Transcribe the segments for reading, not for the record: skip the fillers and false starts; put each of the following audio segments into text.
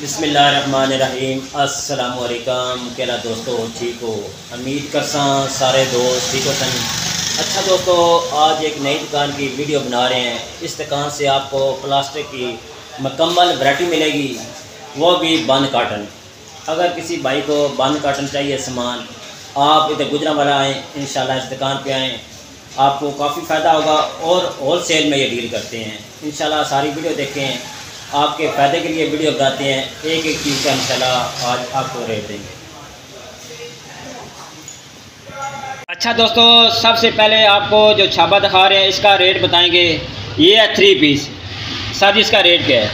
बिस्मिल्लाहिर्रहमानिर्रहीम। अस्सलाम वालेकुम। क्या दोस्तों ठीक हो? उम्मीद करसा सारे दोस्त ठीक हो सन। अच्छा दोस्तों, आज एक नई दुकान की वीडियो बना रहे हैं। इस दुकान से आपको प्लास्टिक की मुकम्मल वैरायटी मिलेगी, वो भी बंद काटन। अगर किसी भाई को बंद काटन चाहिए सामान, आप इधर गुजरांवाला आएँ, इंशाल्लाह इस दुकान पे आएँ, आपको काफ़ी फ़ायदा होगा। और होल सेल में ये डील करते हैं। इंशाल्लाह सारी वीडियो देखें, आपके फ़ायदे के लिए वीडियो बनाते हैं। एक एक चीज़ का इंशाल्लाह आज आपको रेट देंगे। अच्छा दोस्तों, सबसे पहले आपको जो छाबा दिखा रहे हैं इसका रेट बताएंगे। ये है 3 पीस। सर जी इसका रेट क्या है?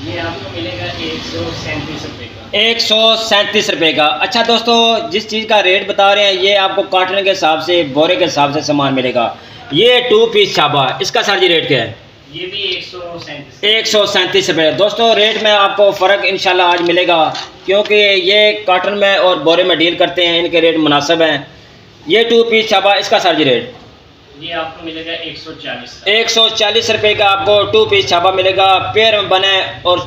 ये आपको मिलेगा 137 रुपये का। 137 रुपये का। अच्छा दोस्तों, जिस चीज़ का रेट बता रहे हैं ये आपको काटने के हिसाब से, बोरे के हिसाब से सामान मिलेगा। ये 2 पीस छाबा, इसका सर जी रेट क्या है? ये भी 137 रुपये। दोस्तों रेट में आपको फ़र्क इंशाल्लाह आज मिलेगा, क्योंकि ये काटन में और बोरे में डील करते हैं, इनके रेट मुनासिब हैं। ये 2 पीस छाबा, इसका सर जी रेट? ये आपको मिलेगा 140 140 रुपये का आपको 2 पीस छाबा मिलेगा, पेयर में बने। और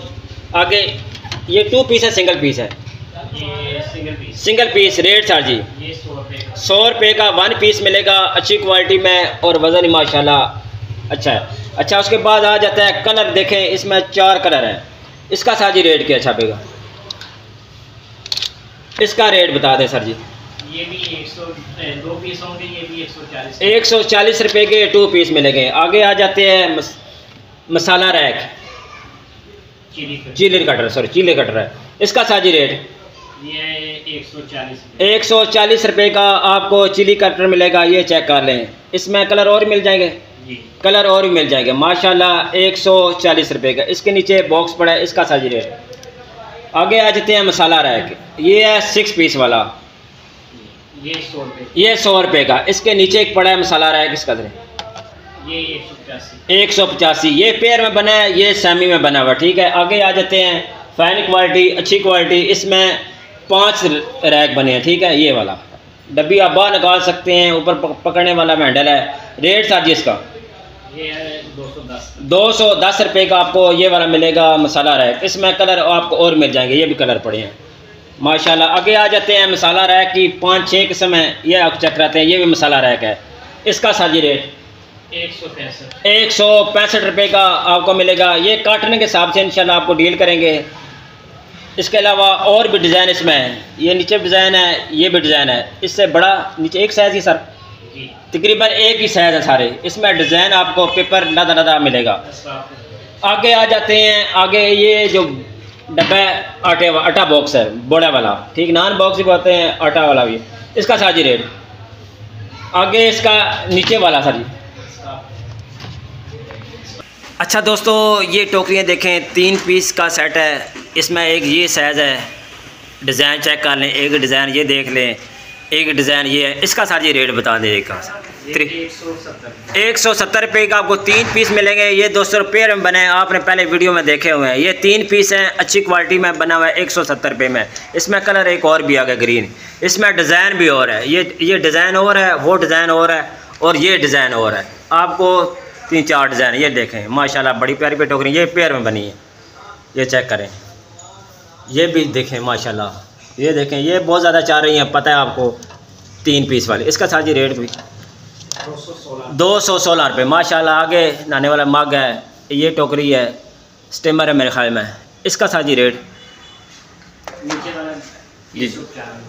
आगे ये 2 पीस है, सिंगल पीस है? ये सिंगल पीस। रेट सर जी? ये 100 रुपये का। 100 रुपये का 1 पीस मिलेगा, अच्छी क्वालिटी में और वज़न माशाल्लाह अच्छा है। अच्छा उसके बाद आ जाता है कलर। देखें इसमें 4 कलर हैं। इसका सर जी रेट क्या छापेगा? इसका रेट बता दें सर जी। ये भी 2 पीस होंगे, ये भी 140 140 रुपये के 2 पीस मिलेंगे। आगे आ जाते हैं मसाला रैक, चीले कटर है। इसका सर जी रेट? ये 140 140 रुपये का आपको चिली कटर मिलेगा। ये चेक कर लें, इसमें कलर और मिल जाएंगे। कलर और भी मिल जाएंगे माशाल्लाह। 140 रुपये का। इसके नीचे बॉक्स पड़ा है, इसका सर जी रेट? आगे आ जाते हैं मसाला रैक। ये है 6 पीस वाला, ये 100 रुपये। ये 100 रुपये का। इसके नीचे एक पड़ा है मसाला रैक, इसका ये 185। 185। ये पेयर में बना है, ये सेमी में बना हुआ। ठीक है, आगे आ जाते हैं फाइन क्वालिटी, अच्छी क्वालिटी। इसमें 5 रैक बने हैं। ठीक है, ये वाला डब्बी आप बाहर निकाल सकते हैं, ऊपर पकड़ने वाला हैंडल है। रेट सर जी इसका? ये 210 210 रुपये का आपको ये वाला मिलेगा मसाला रैक। इसमें कलर आपको और मिल जाएंगे, ये भी कलर पड़े हैं माशाल्लाह। आगे आ जाते हैं मसाला रैक की 5-6 किस्म है, ये आप चेक कराते हैं। ये भी मसाला रैक है, इसका सर जी रेट? 165 रुपये का आपको मिलेगा। ये काटने के हिसाब से इंशाल्लाह आपको डील करेंगे। इसके अलावा और भी डिज़ाइन इसमें है। ये नीचे डिज़ाइन है, ये भी डिज़ाइन है। इससे बड़ा नीचे एक साइज़ ही सर, तकरीबन एक ही साइज़ है सारे। इसमें डिज़ाइन आपको पेपर लदा मिलेगा। आगे आ जाते हैं, आगे ये जो डब्बा आटा बॉक्स है, बड़ा वाला। ठीक, नान बॉक्स भी कहते हैं, आटा वाला भी। इसका सर जी रेट? आगे इसका नीचे वाला सर जी? अच्छा दोस्तों, ये टोकरियाँ देखें, 3 पीस का सेट है। इसमें एक ये साइज़ है, डिज़ाइन चेक कर लें। एक डिज़ाइन ये देख लें, एक डिज़ाइन ये है। इसका सर जी रेट बता दें? 170 रुपये का आपको 3 पीस मिलेंगे। ये 200 रुपये में बने हैं, आपने पहले वीडियो में देखे हुए हैं। ये 3 पीस हैं, अच्छी क्वालिटी में बना हुआ है, 170 रुपये में। इसमें कलर एक और भी आ गया ग्रीन। इसमें डिज़ाइन भी और है, ये डिज़ाइन और है, वो डिज़ाइन और है, और ये डिज़ाइन और है। आपको 3-4 डिज़ाइन ये देखें माशाल्लाह, बड़ी प्यारी टोकरी। ये पेयर में बनी है, ये चेक करें। ये भी देखें माशाल्लाह, ये देखें, ये बहुत ज़्यादा चाह रही हैं, पता है आपको, 3 पीस वाले। इसका सर जी रेट भी? 216 रुपये माशाल्लाह। आगे नहाने वाला मग है, ये टोकरी है, स्टीमर है मेरे ख्याल में। इसका सर जी रेट? जी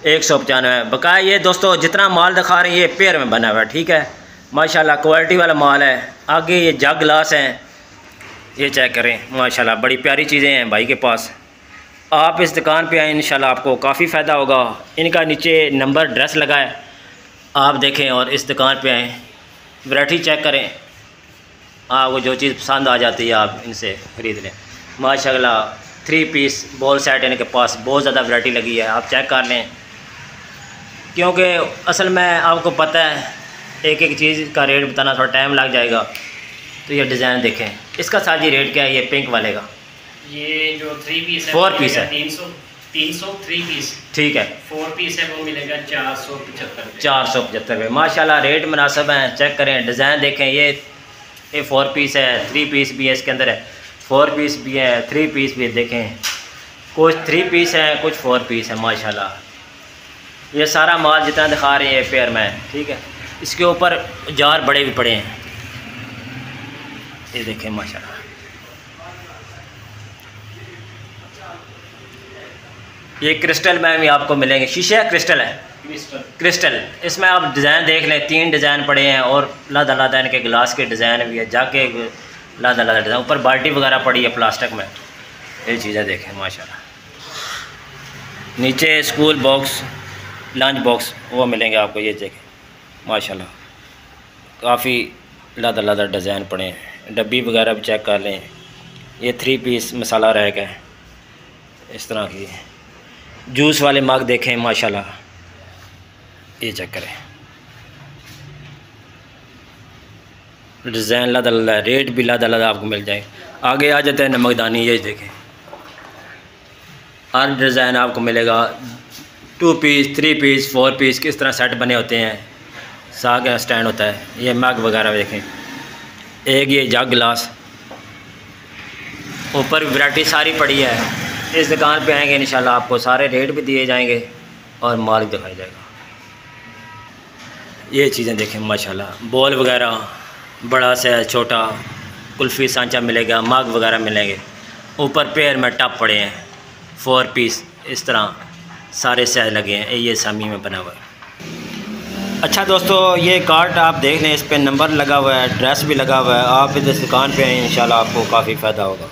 195। बकाया ये दोस्तों जितना माल दिखा रहे हैं ये पेयर में बना हुआ है। ठीक है माशाल्लाह, क्वालिटी वाला माल है। आगे ये जग ग्लास हैं, ये चेक करें माशाल्लाह, बड़ी प्यारी चीज़ें हैं भाई के पास। आप इस दुकान पे आए, इंशाल्लाह आपको काफ़ी फ़ायदा होगा। इनका नीचे नंबर ड्रेस लगा है, आप देखें और इस दुकान पे आएँ, वैरायटी चेक करें। आपको जो चीज़ पसंद आ जाती है आप इनसे ख़रीद लें माशाल्लाह। 3 पीस बॉल सेट इनके पास बहुत ज़्यादा वैरायटी लगी है, आप चेक कर लें। क्योंकि असल में आपको पता है एक एक चीज़ का रेट बताना थोड़ा टाइम लग जाएगा। तो ये डिज़ाइन देखें, इसका सर जी रेट क्या है? ये पिंक वाले का? ये जो 3 पीस है, 4 पीस है, 303 पीस। ठीक है, 4 पीस है, वो मिलेगा 475 475 माशाल्लाह। रेट मुनासिब हैं, चेक करें। डिज़ाइन देखें, ये 4 पीस है, 3 पीस भी है, इसके अंदर है 4 पीस भी है, 3 पीस भी है। देखें कुछ 3 पीस हैं, कुछ 4 पीस हैं माशाल्लाह। ये सारा माल जितना दिखा रहे हैं पेयर में, ठीक है। इसके ऊपर जार बड़े भी पड़े हैं, ये देखें माशाल्लाह। ये क्रिस्टल में भी आपको मिलेंगे, शीशे क्रिस्टल है, क्रिस्टल। इसमें आप डिज़ाइन देख लें, 3 डिज़ाइन पड़े हैं और लादा लादा इनके गिलास के डिज़ाइन भी है, जाके लादा लादा डिज़ाइन। ऊपर बाल्टी वगैरह पड़ी है प्लास्टिक में, ये चीज़ें देखें माशाल्लाह। नीचे स्कूल बॉक्स, लंच बॉक्स वो मिलेंगे आपको, ये देखें माशाल्लाह। काफ़ी लादा लादा डिज़ाइन पड़े हैं। डब्बी वगैरह भी चेक कर लें। ये 3 पीस मसाला रैक है, इस तरह की। जूस वाले मग देखें माशाल्लाह, ये चेक करें, डिज़ाइन लादा लादा, रेट भी लादा लादा आपको मिल जाए। आगे आ जाते हैं नमकदानी, ये देखें हर डिज़ाइन आपको मिलेगा। 2 पीस, 3 पीस, 4 पीस, किस तरह सेट बने होते हैं। साग का स्टैंड होता है, ये मग वगैरह देखें। एक ये जग गिलास, ऊपर वैरायटी सारी पड़ी है। इस दुकान पे आएंगे इंशाल्लाह आपको सारे रेट भी दिए जाएंगे और माल भी दिखाया जाएगा। ये चीज़ें देखें माशाल्लाह। बॉल वगैरह बड़ा से छोटा, कुल्फ़ी सांचा मिलेगा, मग वगैरह मिलेंगे। ऊपर पेयर में टप पड़े हैं, 4 पीस, इस तरह सारे साइज लगे हैं। ये सामी में बना हुआ है। अच्छा दोस्तों, ये कार्ड आप देख लें, इस पर नंबर लगा हुआ है, एड्रेस भी लगा हुआ है। आप इस दुकान पे आएँ इंशाल्लाह आपको काफ़ी फ़ायदा होगा।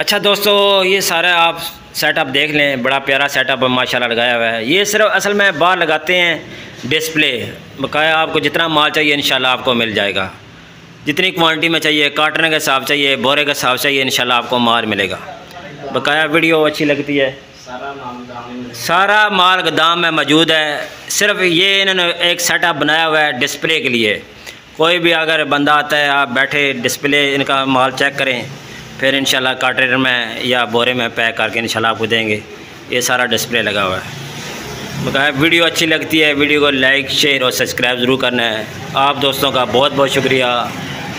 अच्छा दोस्तों, ये सारा आप सेटअप देख लें, बड़ा प्यारा सेटअप माशाल्लाह लगाया हुआ है। ये सिर्फ असल में बाहर लगाते हैं डिस्प्ले, बकाया आपको जितना माल चाहिए इंशाल्लाह आपको मिल जाएगा। जितनी क्वांटिटी में चाहिए, कार्टन के हिसाब चाहिए, बोरे के हिसाब चाहिए, इंशाल्लाह आपको माल मिलेगा। बकाया वीडियो अच्छी लगती है, सारा माल गोदाम में मौजूद है। सिर्फ ये इन्होंने एक सेटअप बनाया हुआ है डिस्प्ले के लिए। कोई भी अगर बंदा आता है, आप बैठे डिस्प्ले इनका माल चेक करें, फिर इंशाल्लाह कार्टन में या बोरे में पैक करके इंशाल्लाह आपको देंगे। ये सारा डिस्प्ले लगा हुआ है। बकाया वीडियो अच्छी लगती है, वीडियो को लाइक, शेयर और सब्सक्राइब ज़रूर करना है। आप दोस्तों का बहुत बहुत शुक्रिया।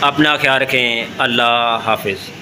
अपना ख्याल रखें। अल्लाह हाफिज़।